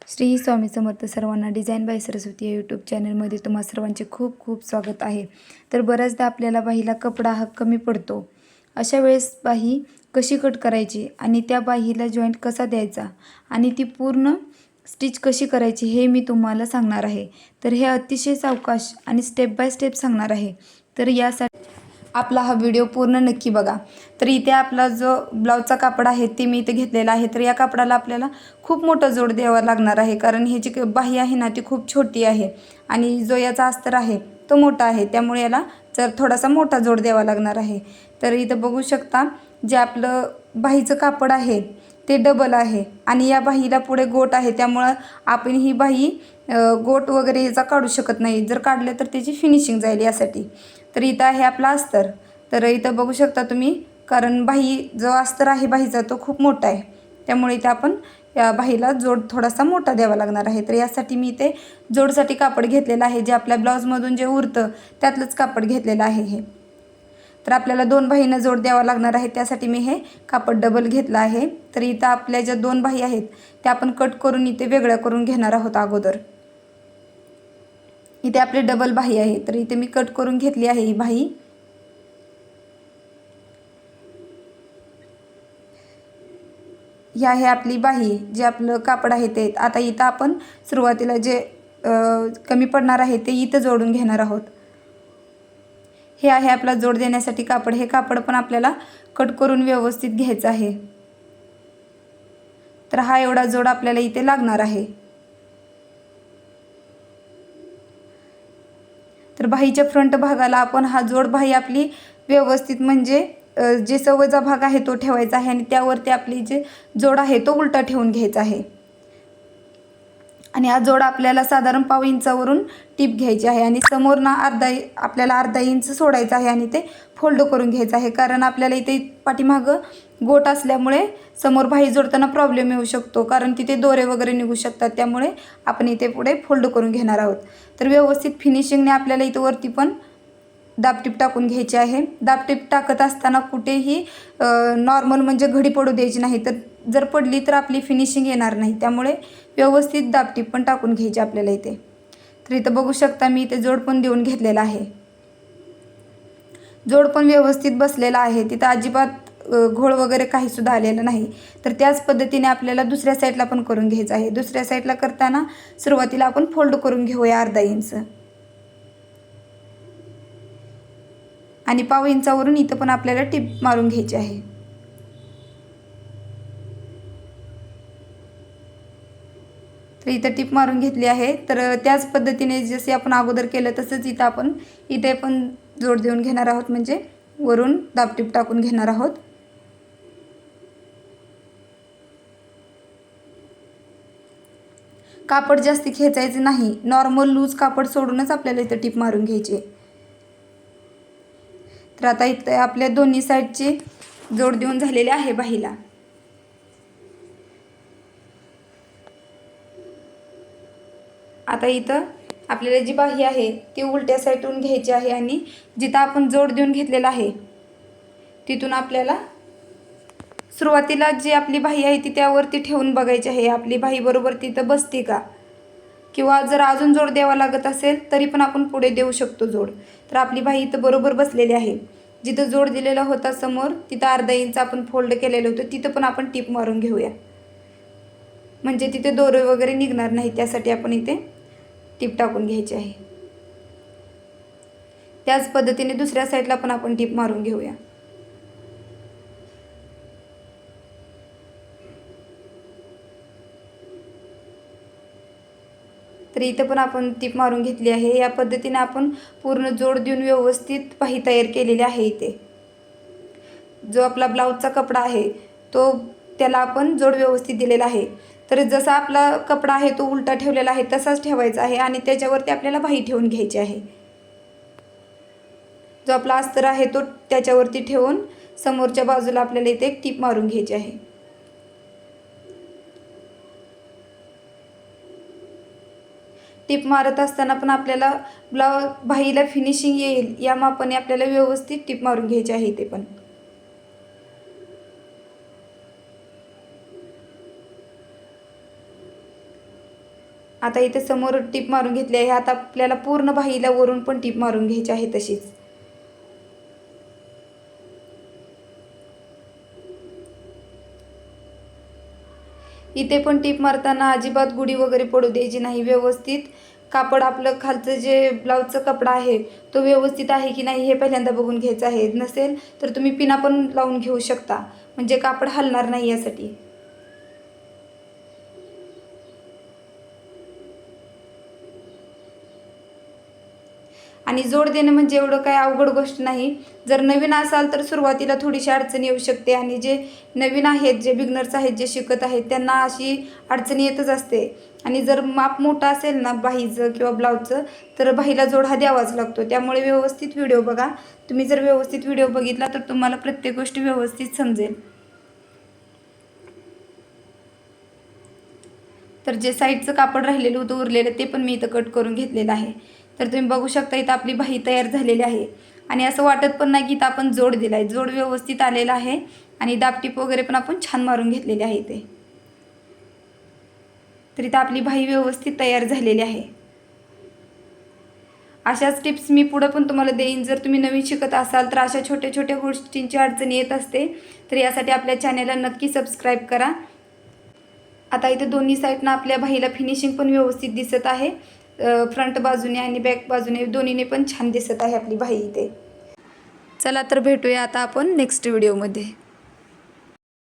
श्री स्वामी समर्थ सर्वांना design bye Saraswati या YouTube चॅनलमध्ये तुम्हा सर्वांचे खूप खूप स्वागत आहे। तर बऱ्याचदा आपल्याला बाहीला कपडा हा कमी पडतो, अशा वेळेस बाही कशी कट करायची आणि त्या बाहीला जॉईंट कसा द्यायचा आणि ती पूर्ण स्टिच कशी करायची हे मी तुम्हाला सांगणार आहे। तर हे अतिशय सावकाश आणि स्टेप बाय स्टेप सांगणार आहे। तर यासाठी आपला हा व्हिडिओ पूर्ण नक्की बघा। तर इथे आपला जो ब्लाउजचा कापड आहे ते मी इथे घेतलेला आहे। तर या कापडाला आपल्याला खूप मोठा जोड द्यावा लागणार आहे, कारण ही जी बाही आहे ना ती खूप छोटी आहे आणि जो याचा अस्तर आहे तो मोठा आहे, त्यामुळे याला जर थोडासा मोठा जोड द्यावा लागणार आहे। तर इथं बघू शकता जे आपलं बाहीचं कापड आहे ते डबल आहे आणि या बाहीला पुढे गोट आहे, त्यामुळे आपण ही बाही गोट वगैरे याचा काढू शकत नाही। जर काढले तर त्याची फिनिशिंग जाईल यासाठी। तर इथं आहे आपला अस्तर। तर इथं बघू शकता तुम्ही, कारण बाही जो अस्तर आहे बाहीचा तो खूप मोठा आहे, त्यामुळे इथे आपण या बाहीला जोड थोडासा मोठा द्यावा लागणार आहे। तर यासाठी मी इथे जोडसाठी कापड घेतलेलं आहे, जे आपल्या ब्लाऊजमधून जे उरतं त्यातलंच कापड घेतलेलं आहे हे। तर आपल्याला दोन बाहींना जोड द्यावा लागणार आहे, त्यासाठी मी हे कापड डबल घेतलं आहे। तर इथं आपल्या ज्या दोन बाही आहेत त्या आपण कट करून इथे वेगळ्या करून घेणार आहोत अगोदर। इथे आपली डबल बाही आहे, तर इथे मी कट करून घेतली आहे ही बाही। ही आहे आपली बाही, जे आपलं कापड आहे ते। आता इथं आपण सुरुवातीला जे कमी पडणार आहे ते इथं जोडून घेणार आहोत। हे आहे आपला जोड देण्यासाठी कापड। हे कापड पण आपल्याला कट करून व्यवस्थित घ्यायचं आहे। तर हा एवढा जोड आपल्याला इथे लागणार आहे। तर बाहीच्या फ्रंट भागाला आपण हा जोड बाही आपली व्यवस्थित म्हणजे जे सवयचा भाग आहे तो ठेवायचा आहे आणि त्यावरती आपली जे जोड आहे तो उलटा ठेवून घ्यायचा आहे आणि हा जोड आपल्याला साधारण पाव इंचावरून टिप घ्यायची आहे आणि समोर ना आपल्याला अर्धा इंच सोडायचं आहे आणि ते फोल्ड करून घ्यायचं आहे, कारण आपल्याला इथे पाठीमागं गोट असल्यामुळे समोर बाही जोडताना प्रॉब्लेम येऊ शकतो, कारण तिथे दोरे वगैरे निघू शकतात, त्यामुळे आपण इथे पुढे फोल्ड करून घेणार आहोत। तर व्यवस्थित फिनिशिंगने आपल्याला इथं वरती पण दाबटीप टाकून घ्यायची आहे। दाबटीप टाकत असताना कुठेही नॉर्मल म्हणजे घडी पडू द्यायची नाही, तर जर पडली तर आपली फिनिशिंग येणार नाही, त्यामुळे व्यवस्थित दाबटीप पण टाकून घ्यायची आपल्याला इथे। तर इथं बघू शकता मी इथे जोड पण देऊन घेतलेला आहे। जोड पण व्यवस्थित बसलेला आहे, तिथं अजिबात घोळ वगैरे काही सुद्धा आलेलं नाही। तर त्याच पद्धतीने आपल्याला दुसऱ्या साईडला पण करून घ्यायचं आहे। दुसऱ्या साईडला करताना सुरुवातीला आपण फोल्ड करून घेऊया अर्धा इंच आणि पाव इंचावरून इथं पण आपल्याला टिप मारून घ्यायची आहे। तर इथं टिप मारून घेतली आहे। तर त्याच पद्धतीने जसे आपण अगोदर केलं तसंच इथे पण जोड देऊन घेणार आहोत, म्हणजे वरून दाबटीप टाकून घेणार आहोत। कापड जास्ती खेचायचं नाही, नॉर्मल लूज कापड सोडूनच आपल्याला इथं टिप मारून घ्यायची। तर आता इथं आपल्या दोन्ही साईडचे जोड देऊन झालेले आहे बाहीला। आता इथं आपल्याला जी बाही आहे ती उलट्या साईडून घ्यायची आहे आणि जिथं आपण जोड देऊन घेतलेला आहे तिथून आपल्याला सुरुवातीला जी आपली बाही आहे ती त्यावरती ठेवून बघायची आहे, आपली बाही बरोबर तिथं बसते का, किंवा जर अजून जोड द्यावा लागत असेल तरी पण आपण पुढे देऊ शकतो जोड। तर आपली बाही इथं बरोबर बसलेली आहे। जिथं जोड दिलेला होता समोर तिथं अर्धा इंच आपण फोल्ड केलेलं होतं, तिथं पण आपण टिप मारून घेऊया, म्हणजे तिथे दोरे वगैरे निघणार नाही, त्यासाठी आपण इथे टिप टाकून घ्यायची आहे। त्याच पद्धतीने दुसऱ्या साईडला पण आपण टिप मारून घेऊया। तर इथं पण आपण टिप मारून घेतली आहे। या पद्धतीने आपण पूर्ण जोड देऊन व्यवस्थित बाही तयार केलेली आहे। इथे जो आपला ब्लाऊजचा कपडा आहे तो त्याला आपण जोड व्यवस्थित दिलेला आहे। तर जसा आपला कपडा आहे तो उलटा ठेवलेला आहे तसाच ठेवायचा आहे आणि त्याच्यावरती आपल्याला बाही ठेवून घ्यायची आहे। जो आपला अस्तर आहे तो त्याच्यावरती ठेवून समोरच्या बाजूला आपल्याला इथे एक टिप मारून घ्यायची आहे। टिप मारत असताना पण आपल्याला बाहीला फिनिशिंग येईल या मापाने आपल्याला व्यवस्थित टिप मारून घ्यायची आहे इथे पण। आता इथे समोर टीप मारून घेतली आहे. आता आपल्याला पूर्ण बाहीला वरून पण टीप मारून घ्यायची आहे तशीच. इथे पण टीप मारताना अजिबात गुढी वगैरे पडू द्यायची नाही. व्यवस्थित कापड आपलं खालचं जे ब्लाऊजचा कपडा आहे तो व्यवस्थित आहे की नाही हे पहिल्यांदा बघून घ्यायचं आहे. नसेल तर तुम्ही पिना पण लावून घेऊ शकता, म्हणजे कापड हलणार नाही यासाठी. आणि जोड देणं म्हणजे एवढं काय अवघड गोष्ट नाही. जर नवीन असाल तर सुरुवातीला थोडीशी अडचण येऊ शकते, आणि जे नवीन आहेत, जे बिगनर्स आहेत, जे शिकत आहेत त्यांना अशी अडचण येतच असते. आणि जर माप मोठं असेल ना बाहीचं किंवा ब्लाऊजचं, तर बाहीला जोड हा द्यावाच लागतो. त्यामुळे व्यवस्थित व्हिडिओ बघा. तुम्ही जर व्यवस्थित व्हिडिओ बघितला तर तुम्हाला प्रत्येक गोष्ट व्यवस्थित समजेल. तर जे साईडचं कापड राहिलेलं होतं उरलेलं ते पण मी इथं कट करून घेतलेलं आहे. तर तुम्ही बघू शकता इथं आपली बाही तयार झालेली आहे. आणि असं वाटत पण नाही की इथं आपण जोड दिला आहे. जोड व्यवस्थित आलेला आहे आणि दाबटीप वगैरे पण आपण छान मारून घेतलेली आहे इथे. तर इथं आपली बाही व्यवस्थित तयार झालेली आहे. अशाच टिप्स मी पुढं पण तुम्हाला देईन. जर तुम्ही नवीन शिकत असाल तर अशा छोट्या छोट्या गोष्टींची अडचण येत असते. तर यासाठी आपल्या चॅनेलला नक्की सबस्क्राईब करा. आता इथे दोन्ही साईडनं आपल्या बाहीला फिनिशिंग पण व्यवस्थित दिसत आहे. फ्रंट बाजूने आणि बॅक बाजूने दोन्हीने पण छान दिसत आहे आपली बाही इथे. चला तर भेटूया आता आपण नेक्स्ट व्हिडिओमध्ये.